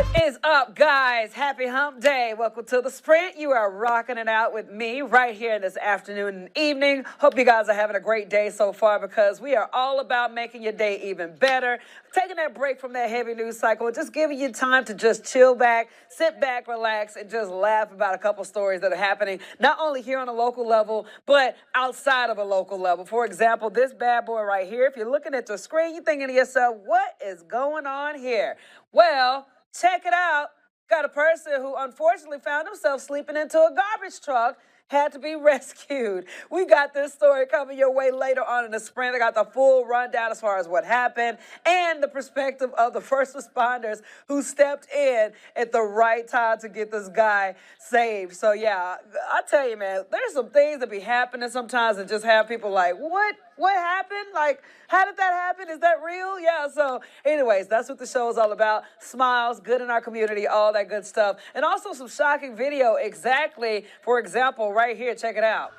What is up, guys? Happy hump day. Welcome to the Sprint. You are rocking it out with me right here this afternoon and evening. Hope you guys are having a great day so far because we are all about making your day even better. Taking that break from that heavy news cycle, just giving you time to just chill back, sit back, relax, and just laugh about a couple stories that are happening, not only here on a local level, but outside of a local level. For example, this bad boy right here, if you're looking at the screen, you're thinking to yourself, what is going on here? Well, check it out. Got a person who unfortunately found himself sleeping into a garbage truck, had to be rescued. We got this story coming your way later on in the Sprint. I got the full rundown as far as what happened and the perspective of the first responders who stepped in at the right time to get this guy saved. So yeah, I tell you, man, there's some things that be happening sometimes and just have people like, what? What happened? Like, how did that happen? Is that real? Yeah, so anyways, that's what the show is all about. Smiles, good in our community, all that good stuff. And also some shocking video exactly, for example, right here, check it out.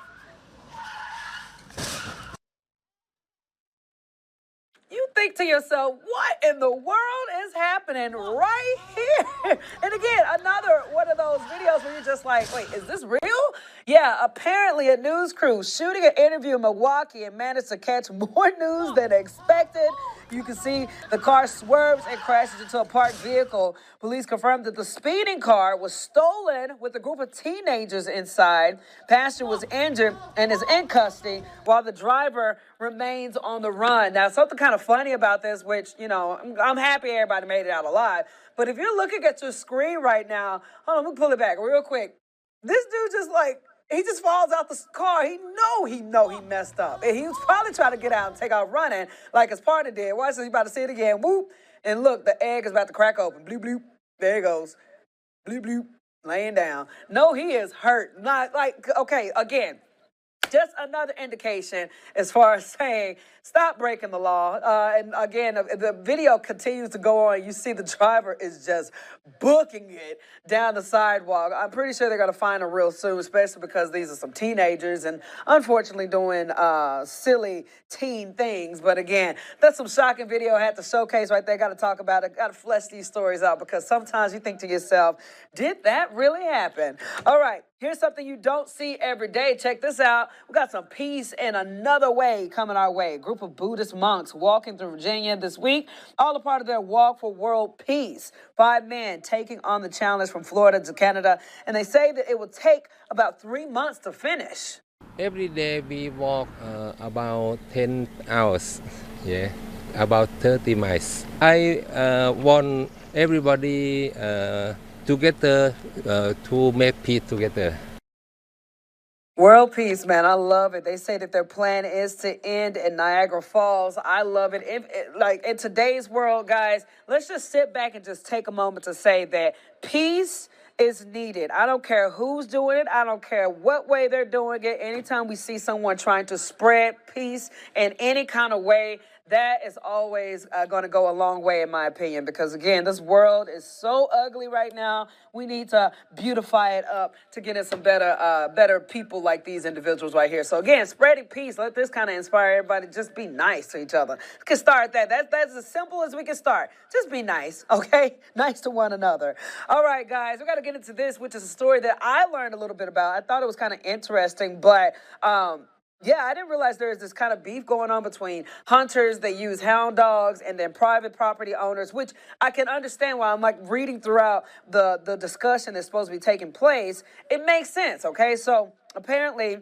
You think to yourself, what in the world is happening right here? And again, another one of those videos where you're just like, wait, is this real? Yeah, apparently a news crew shooting an interview in Milwaukee and managed to catch more news than expected. You can see the car swerves and crashes into a parked vehicle. Police confirmed that the speeding car was stolen with a group of teenagers inside. Pastor was injured and is in custody while the driver remains on the run. Now, something kind of funny about this, which, you know, I'm happy everybody made it out alive. But if you're looking at your screen right now, hold on, let me pull it back real quick. This dude just like, he just falls out the car. He messed up. And he was probably trying to get out and take out running like his partner did. Watch this, he's about to see it again. Whoop. And look, the egg is about to crack open. Bloop, bloop. There it goes. Bloop, bloop. Laying down. No, he is hurt. Not like, okay, again, just another indication as far as saying, stop breaking the law. And again, the video continues to go on. You see the driver is just booking it down the sidewalk. I'm pretty sure they're going to find him real soon, especially because these are some teenagers and unfortunately doing silly teen things. But again, that's some shocking video I had to showcase right there. Got to talk about it. Got to flesh these stories out because sometimes you think to yourself, did that really happen? All right. Here's something you don't see every day. Check this out. We got some peace in another way coming our way. A group of Buddhist monks walking through Virginia this week, all a part of their walk for world peace. 5 men taking on the challenge from Florida to Canada, and they say that it will take about 3 months to finish. Every day we walk about 10 hours, about 30 miles. I want everybody together to make peace together. World peace, man. I love it. They say that their plan is to end in Niagara Falls. I love it. Like in today's world, guys, let's just sit back and just take a moment to say that peace is needed. I don't care who's doing it. I don't care what way they're doing it. Anytime we see someone trying to spread peace in any kind of way, that is always going to go a long way, in my opinion, because, again, this world is so ugly right now. We need to beautify it up to get in some better people like these individuals right here. So, again, spreading peace. Let this kind of inspire everybody. Just be nice to each other. We can start that. That's as simple as we can start. Just be nice, okay? Nice to one another. All right, guys, we got to get into this, which is a story that I learned a little bit about. I thought it was kind of interesting, but yeah, I didn't realize there is this kind of beef going on between hunters that use hound dogs and then private property owners, which I can understand why I'm like reading throughout the discussion that's supposed to be taking place. It makes sense, okay? So apparently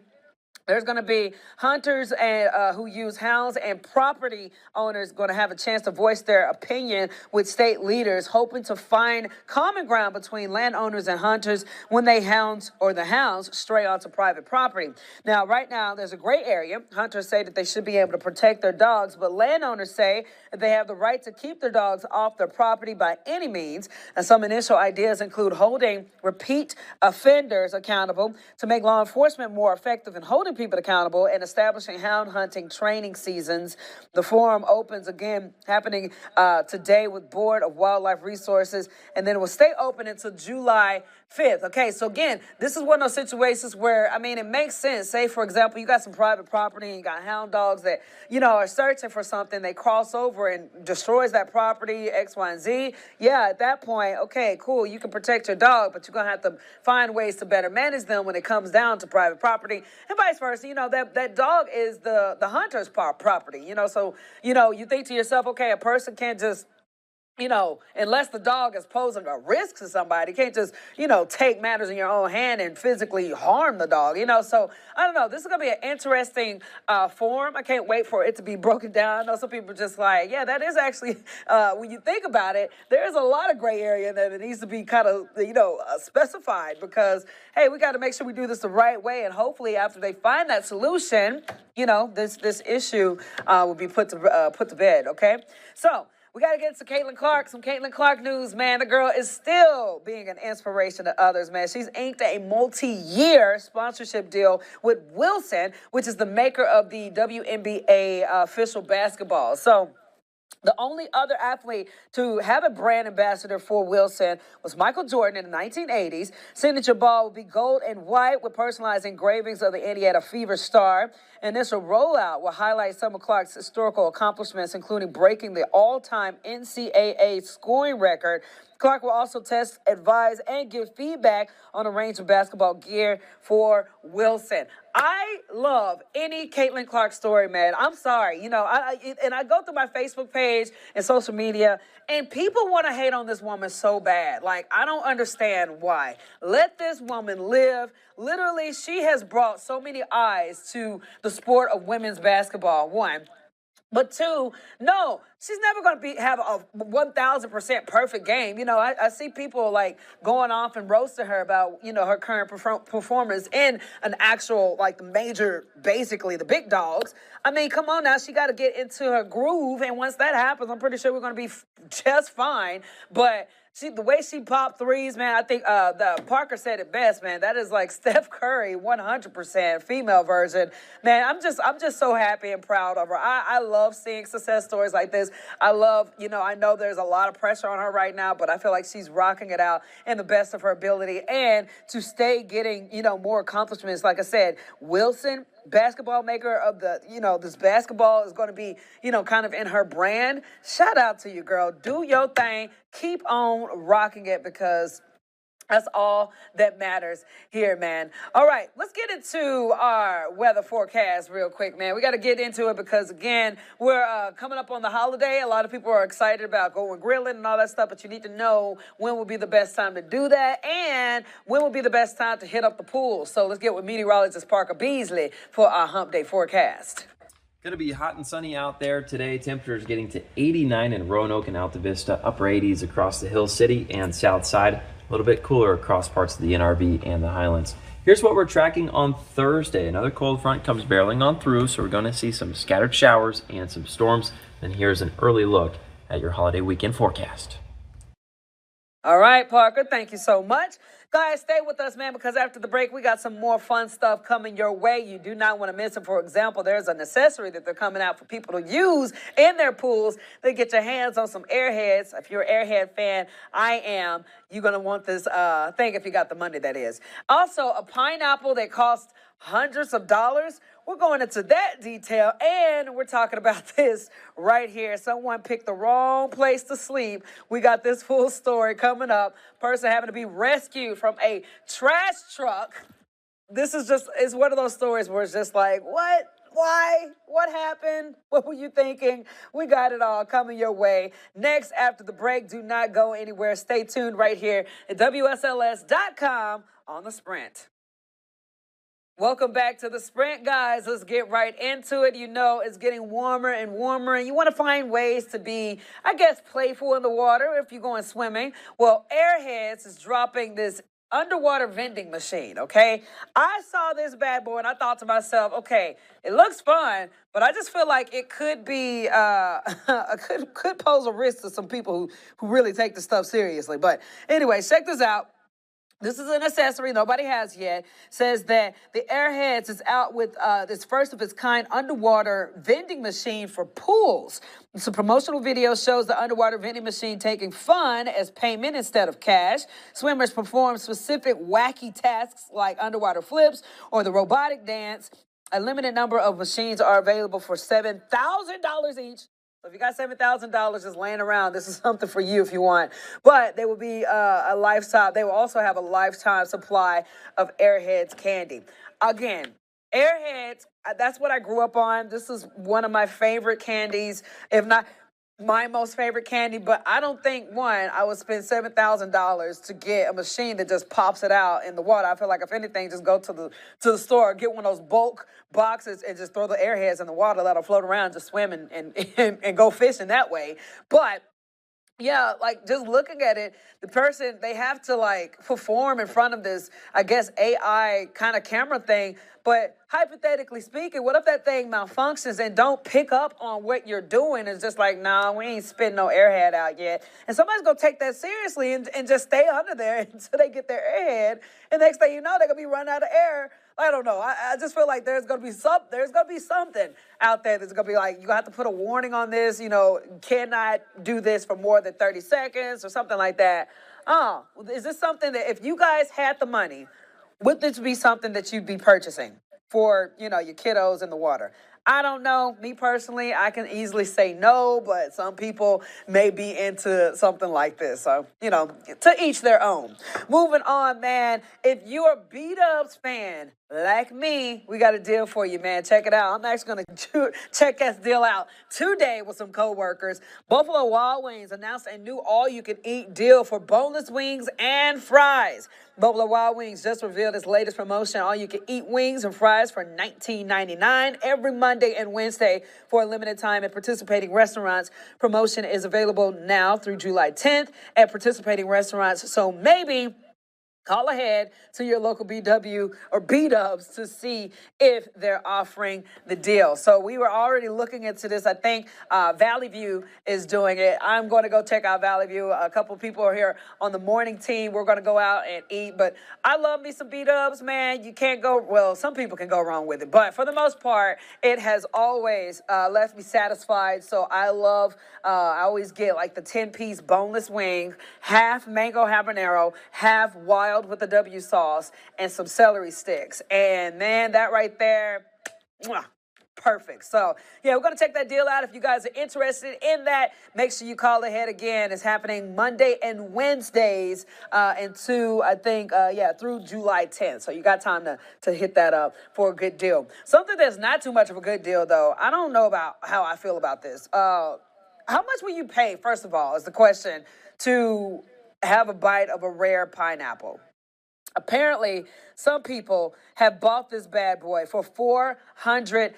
there's going to be hunters and who use hounds and property owners going to have a chance to voice their opinion with state leaders, hoping to find common ground between landowners and hunters when the hounds stray onto private property. Now, right now, there's a gray area. Hunters say that they should be able to protect their dogs, but landowners say that they have the right to keep their dogs off their property by any means. And some initial ideas include holding repeat offenders accountable to make law enforcement more effective in holding holding people accountable and establishing hound hunting training seasons. The forum opens again, happening today with Board of Wildlife Resources, and then it will stay open until July 5th. Okay, so again, this is one of those situations where, I mean, it makes sense. Say, for example, you got some private property and you got hound dogs that, are searching for something. They cross over and destroys that property, X, Y, and Z. Yeah, at that point, okay, cool, you can protect your dog, but you're going to have to find ways to better manage them when it comes down to private property and vice versa. That dog is the hunter's property, so, you think to yourself, okay, a person can't just, unless the dog is posing a risk to somebody, you can't just, take matters in your own hand and physically harm the dog, So, I don't know. This is going to be an interesting forum. I can't wait for it to be broken down. I know some people are just like, yeah, that is actually, when you think about it, there's a lot of gray area that it needs to be kind of, specified because, hey, we got to make sure we do this the right way. And hopefully after they find that solution, this issue will be put to bed. Okay. So, we got to get to Caitlin Clark. Some Caitlin Clark news, man. The girl is still being an inspiration to others, man. She's inked a multi-year sponsorship deal with Wilson, which is the maker of the WNBA official basketball. So, the only other athlete to have a brand ambassador for Wilson was Michael Jordan in the 1980s. Signature ball will be gold and white with personalized engravings of the Indiana Fever star. And this rollout will highlight some of Clark's historical accomplishments, including breaking the all-time NCAA scoring record. Clark will also test, advise, and give feedback on a range of basketball gear for Wilson. I love any Caitlin Clark story, man. I'm sorry. I go through my Facebook page and social media, and people want to hate on this woman so bad. Like, I don't understand why. Let this woman live. Literally, she has brought so many eyes to the sport of women's basketball, one. But two, no, she's never going to have a 1,000% perfect game. I see people like going off and roasting her about, her current performance in an actual, like the major, basically the big dogs. I mean, come on now, she got to get into her groove. And once that happens, I'm pretty sure we're going to be just fine. But the way she popped threes, man, I think the Parker said it best, man. That is like Steph Curry, 100% female version. Man, I'm just so happy and proud of her. I love seeing success stories like this. I love, I know there's a lot of pressure on her right now, but I feel like she's rocking it out in the best of her ability. And to stay getting, more accomplishments, like I said, Wilson, basketball maker of the, this basketball is going to be, kind of in her brand. Shout out to you, girl. Do your thing. Keep on rocking it because that's all that matters here, man. All right, let's get into our weather forecast real quick, man. We got to get into it because, again, we're coming up on the holiday. A lot of people are excited about going grilling and all that stuff, but you need to know when will be the best time to do that and when will be the best time to hit up the pool. So let's get with meteorologist Parker Beasley for our Hump Day forecast. Going to be hot and sunny out there today. Temperatures getting to 89 in Roanoke and Alta Vista, upper 80s across the Hill City and South Side. A little bit cooler across parts of the NRV and the Highlands. Here's what we're tracking on Thursday. Another cold front comes barreling on through, so we're going to see some scattered showers and some storms. And here's an early look at your holiday weekend forecast. All right, Parker, thank you so much. Guys, stay with us, man, because after the break, we got some more fun stuff coming your way. You do not want to miss it. For example, there's an accessory that they're coming out for people to use in their pools. They get your hands on some Airheads. If you're an Airhead fan, I am. You're going to want this thing if you got the money, that is. Also, a pineapple that costs hundreds of dollars. We're going into that detail, and we're talking about this right here. Someone picked the wrong place to sleep. We got this full story coming up. Person having to be rescued from a trash truck. This is it's one of those stories where it's just like, what? Why? What happened? What were you thinking? We got it all coming your way. Next, after the break, do not go anywhere. Stay tuned right here at WSLS.com on The Sprint. Welcome back to The Sprint, guys. Let's get right into it. It's getting warmer and warmer, and you want to find ways to be, I guess, playful in the water if you're going swimming. Well, Airheads is dropping this underwater vending machine, okay? I saw this bad boy, and I thought to myself, okay, it looks fun, but I just feel like it could be, could pose a risk to some people who really take this stuff seriously. But anyway, check this out. This is an accessory nobody has yet. Says that the Airheads is out with this first of its kind underwater vending machine for pools. Some promotional video shows the underwater vending machine taking fun as payment instead of cash. Swimmers perform specific wacky tasks like underwater flips or the robotic dance. A limited number of machines are available for $7,000 each. So if you got $7,000 just laying around, this is something for you if you want. But they will be a lifetime. They will also have a lifetime supply of Airheads candy. Again, Airheads, that's what I grew up on. This is one of my favorite candies, if not my most favorite candy. But I don't think, I would spend $7,000 to get a machine that just pops it out in the water. I feel like if anything, just go to the store, get one of those bulk boxes and just throw the Airheads in the water, let them float around, just swim and go fishing that way. But yeah, like just looking at it, the person, they have to like perform in front of this, I guess, AI kind of camera thing. But hypothetically speaking, what if that thing malfunctions and don't pick up on what you're doing? It's just like, nah, we ain't spitting no Airhead out yet. And somebody's going to take that seriously and just stay under there until they get their Airhead. And next thing you know, they're going to be running out of air. I don't know. I just feel like there's gonna be something out there that's gonna be like, you have to put a warning on this, cannot do this for more than 30 seconds or something like that. Is this something that if you guys had the money, would this be something that you'd be purchasing for, your kiddos in the water? I don't know. Me personally, I can easily say no, but some people may be into something like this. So, to each their own. Moving on, man. If you're a B-Dubs fan, like me, we got a deal for you, man. Check it out. I'm actually going to check this deal out today with some coworkers. Buffalo Wild Wings announced a new all-you-can-eat deal for boneless wings and fries. Buffalo Wild Wings just revealed its latest promotion, all-you-can-eat wings and fries for $19.99 every Monday and Wednesday for a limited time at participating restaurants. Promotion is available now through July 10th at participating restaurants, so maybe call ahead to your local BW or B-Dubs to see if they're offering the deal. So we were already looking into this. I think Valley View is doing it. I'm going to go check out Valley View. A couple people are here on the morning team. We're going to go out and eat. But I love me some B-Dubs, man. You can't go, well, some people can go wrong with it. But for the most part, it has always left me satisfied. So I always get like the 10-piece boneless wing, half mango habanero, half wild with the W sauce and some celery sticks. And man, that right there, perfect. So yeah, we're going to check that deal out. If you guys are interested in that, make sure you call ahead again. It's happening Monday and Wednesdays through July 10th. So you got time to hit that up for a good deal. Something that's not too much of a good deal though, I don't know about how I feel about this. How much will you pay, first of all, is the question, to have a bite of a rare pineapple? Apparently, some people have bought this bad boy for $400.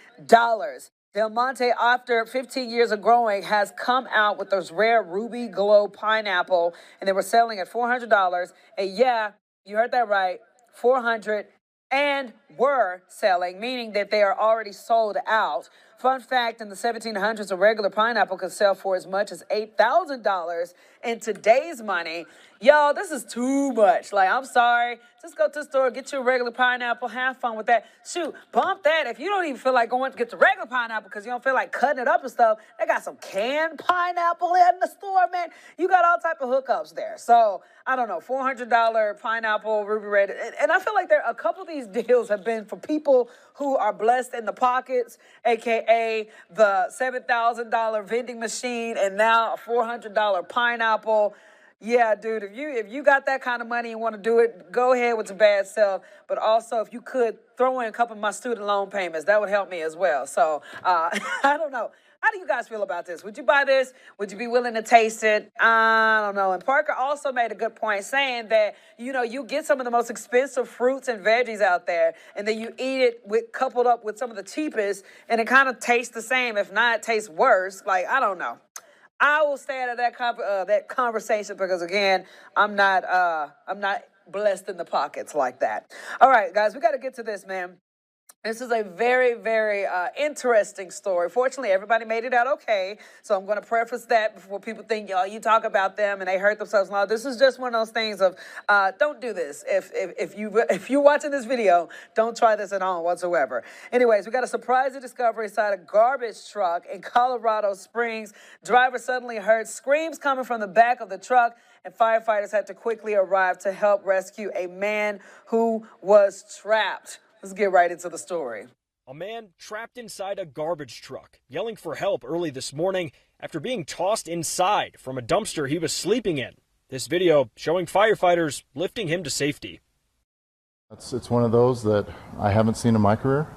Del Monte, after 15 years of growing, has come out with this rare Ruby Glow pineapple, and they were selling at $400. And yeah, you heard that right, $400, and were selling, meaning that they are already sold out. Fun fact, in the 1700s, a regular pineapple could sell for as much as $8,000 in today's money. Y'all, this is too much. Like, I'm sorry. Just go to the store, get you a regular pineapple, have fun with that. Shoot, bump that. If you don't even feel like going to get the regular pineapple because you don't feel like cutting it up and stuff, they got some canned pineapple in the store, man. You got all type of hookups there. So, I don't know, $400 pineapple, Ruby Red. And I feel like a couple of these deals have been for people who are blessed in the pockets, a.k.a. the $7,000 vending machine and now a $400 pineapple. Yeah, dude, if you got that kind of money and want to do it, go ahead with your bad self. But also, if you could throw in a couple of my student loan payments, that would help me as well. So, I don't know. How do you guys feel about this? Would you buy this? Would you be willing to taste it? I don't know. And Parker also made a good point saying that, you get some of the most expensive fruits and veggies out there, and then you eat it coupled up with some of the cheapest, and it kind of tastes the same. If not, it tastes worse. Like, I don't know. I will stay out of that conversation because, again, I'm not blessed in the pockets like that. All right, guys, we got to get to this, man. This is a very, very interesting story. Fortunately, everybody made it out okay. So I'm going to preface that before people think, you talk about them and they hurt themselves. No, this is just one of those things of don't do this. If you're watching this video, don't try this at home whatsoever. Anyways, we got a surprising discovery inside a garbage truck in Colorado Springs. Driver suddenly heard screams coming from the back of the truck, and firefighters had to quickly arrive to help rescue a man who was trapped. Let's get right into the story. A man trapped inside a garbage truck, yelling for help early this morning after being tossed inside from a dumpster he was sleeping in. This video showing firefighters lifting him to safety. It's one of those that I haven't seen in my career,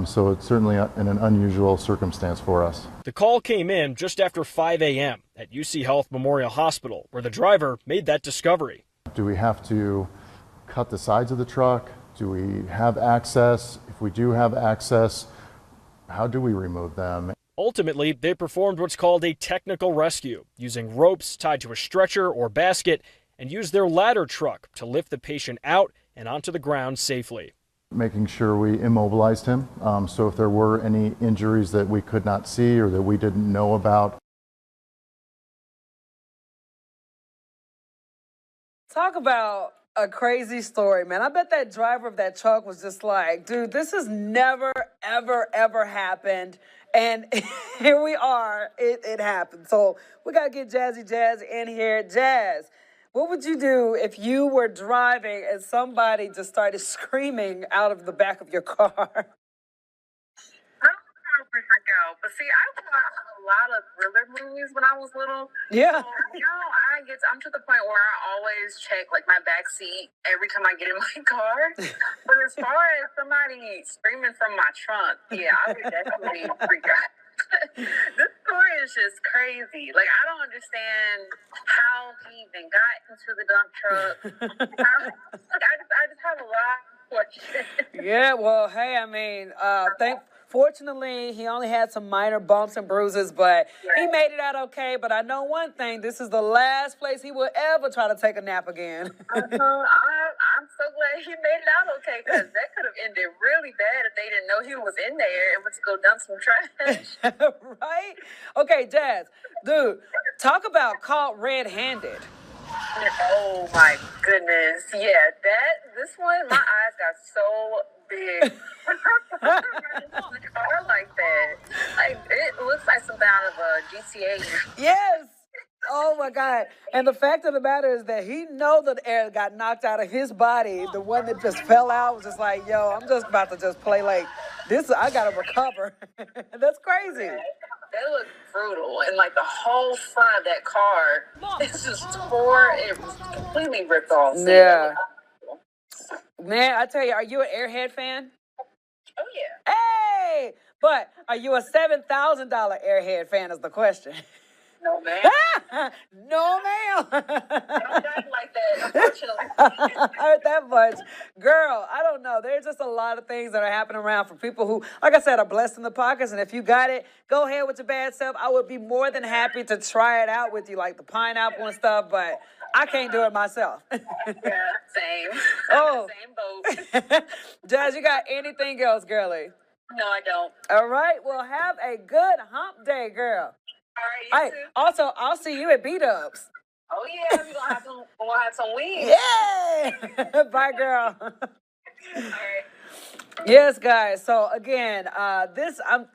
so it's certainly in an unusual circumstance for us. The call came in just after 5 a.m. at UC Health Memorial Hospital, where the driver made that discovery. Do we have to cut the sides of the truck? Do we have access? If we do have access, how do we remove them? Ultimately, they performed what's called a technical rescue, using ropes tied to a stretcher or basket, and used their ladder truck to lift the patient out and onto the ground safely. Making sure we immobilized him, so if there were any injuries that we could not see or that we didn't know about. Talk about a crazy story, man. I bet that driver of that truck was just like, dude, this has never, ever, ever happened. And here we are. It happened. So we got to get Jazzy Jazz in here. Jazz, what would you do if you were driving and somebody just started screaming out of the back of your car? But see, I watched a lot of thriller movies when I was little. Yeah. So, I'm to the point where I always check like my back seat every time I get in my car. But as far as somebody screaming from my trunk, yeah, I would definitely freak out. This story is just crazy. Like, I don't understand how he even got into the dump truck. I just have a lot of questions. Yeah, well, hey, I mean, fortunately, he only had some minor bumps and bruises, but he made it out okay. But I know one thing, this is the last place he will ever try to take a nap again. I'm so glad he made it out okay, because that could have ended really bad if they didn't know he was in there and went to go dump some trash. Right? Okay, Jazz, dude, talk about caught red-handed. Oh my goodness. Yeah, this one, my eyes got so big. The car like that. Like, it looks like something out of a GTA. Yes. Oh my God. And the fact of the matter is that he know that air got knocked out of his body. The one that just fell out was just like, yo, I'm just about to just play like this. I got to recover. That's crazy. That looked brutal. And like the whole front of that car, it's just tore. It was completely ripped off. So yeah. Man, I tell you, are you an Airhead fan? Oh, yeah. Hey! But are you a $7,000 Airhead fan is the question. No, man. No, ma'am. Don't die like that, unfortunately. I heard that much. Girl, I don't know. There's just a lot of things that are happening around for people who, like I said, are blessed in the pockets. And if you got it, go ahead with your bad self. I would be more than happy to try it out with you, like the pineapple and stuff, but I can't do it myself. Yeah, same. Oh. Same boat. Jazz, you got anything else, girlie? No, I don't. All right. Well, have a good hump day, girl. All right, you too. Also, I'll see you at B-Dubs. Oh, yeah, we're going to have some wings. Yeah. Bye, girl. All right. Yes, guys. So again,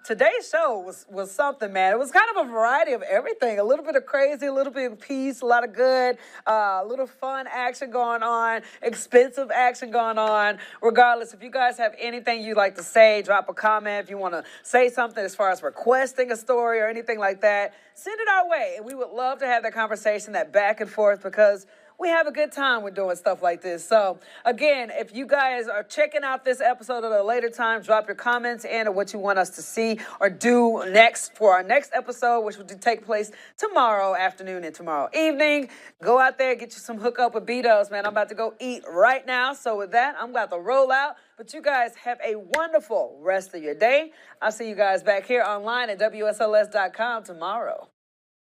today's show was something, man. It was kind of a variety of everything. A little bit of crazy, a little bit of peace, a lot of good, a little fun action going on, expensive action going on. Regardless, if you guys have anything you'd like to say, drop a comment. If you want to say something as far as requesting a story or anything like that, send it our way. And we would love to have that conversation, that back and forth, because we have a good time with doing stuff like this. So, again, if you guys are checking out this episode at a later time, drop your comments in or what you want us to see or do next for our next episode, which will take place tomorrow afternoon and tomorrow evening. Go out there, get you some hookup with B-Dubs, man. I'm about to go eat right now. So with that, I'm about to roll out. But you guys have a wonderful rest of your day. I'll see you guys back here online at WSLS.com tomorrow.